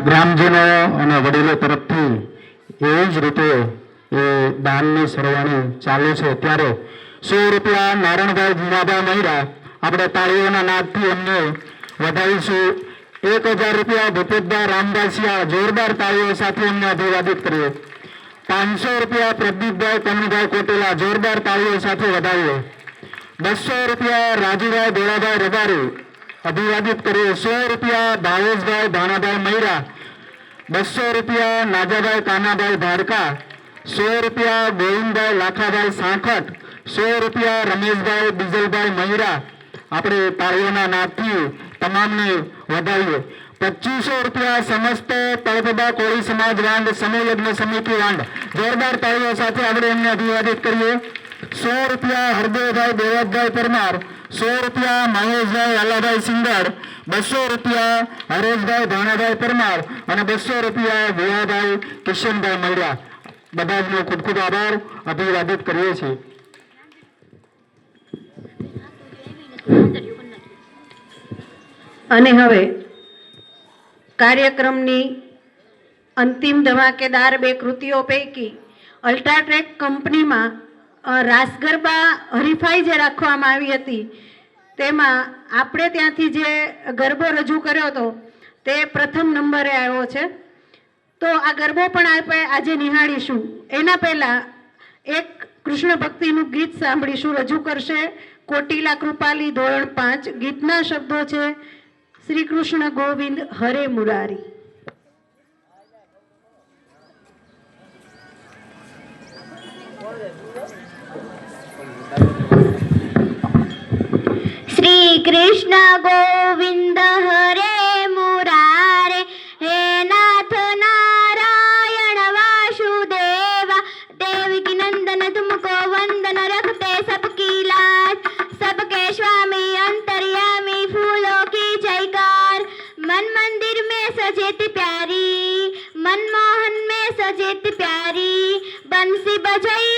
ગ્રામજનો અને વડીલો તરફથી એવી જ રીતે એ દાનની સરવાણી ચાલુ છે ત્યારે 100 રૂપિયા નારણભાઈ જીણાભાઈ મહિરા આપણે તાળીઓના નાદથી એમને વધાવીશું। 1000 રૂપિયા ભૂપતભાઈ રામદાસિયા જોરદાર તાળીઓ સાથે એમને અભિવાદિત કરીએ। 500 રૂપિયા પ્રદીપભાઈ કનુભાઈ કોટેલા જોરદાર તાળીઓ સાથે વધાવીએ। 200 રૂપિયા રાજુભાઈ ભોળાભાઈ રબારી અભિવાદિત કરીએ। 100 રૂપિયા ભાવેશભાઈ ભાણાભાઈ મહિરા। 200 રૂપિયા નાજાભાઈ કાનાભાઈ ભાડકા। 100 રૂપિયા ગોવિંદભાઈ લાખાભાઈ સાંખટ। 100 રૂપિયા રમેશભાઈ બીજલભાઈ મહિરા। આપણે તાળીઓના નાદથી તમામને વધાવીએ। 2500 રૂપિયા સમસ્ત તળપદા કોળી સમાજ વાંડ સમૂહ યજ્ઞ સમિતિ વાંડ જોરદાર તાળીઓ સાથે આપણે એમને અભિવાદિત કરીએ। 100 રૂપિયા હરદેવભાઈ દેવતભાઈ પરમાર। 100 રૂપિયા મહેશભાઈ વાલાભાઈ સિંગડ। 200 રૂપિયા હરેશભાઈ ભાણાભાઈ પરમાર અને 200 રૂપિયા ભુવાભાઈ કિશનભાઈ મહિરા। બધા જનો ખૂબ ખૂબ આભાર અભિવાદિત કરીએ છીએ। અને હવે કાર્યક્રમની અંતિમ ધમાકેદાર 2 કૃતિઓ પૈકી અલ્ટ્રાટેક કંપનીમાં રાસ ગરબા હરીફાઈ જે રાખવામાં આવી હતી તેમાં આપણે ત્યાંથી જે ગરબો રજૂ કર્યો હતો તે પ્રથમ નંબરે આવ્યો છે। તો આ ગરબો પણ આપણે આજે નિહાળીશું। એના પહેલાં એક કૃષ્ણ ભક્તિનું ગીત સાંભળીશું। રજૂ કરશે કોટિલા કૃપાલી ધોરણ 5। ગીતના શબ્દો છે શ્રી કૃષ્ણ ગોવિંદ હરે મુરારી। श्री कृष्ण गोविंद हरे मुरारे हे नाथ नारायण वासुदेवा देवकी नंदन तुमको वंदन रखते सबकी लाज सबके स्वामी अंतर्यामी फूलों की जयकार मन मंदिर में सजेती प्यारी मनमोहन में सजेती प्यारी बंसी बजाई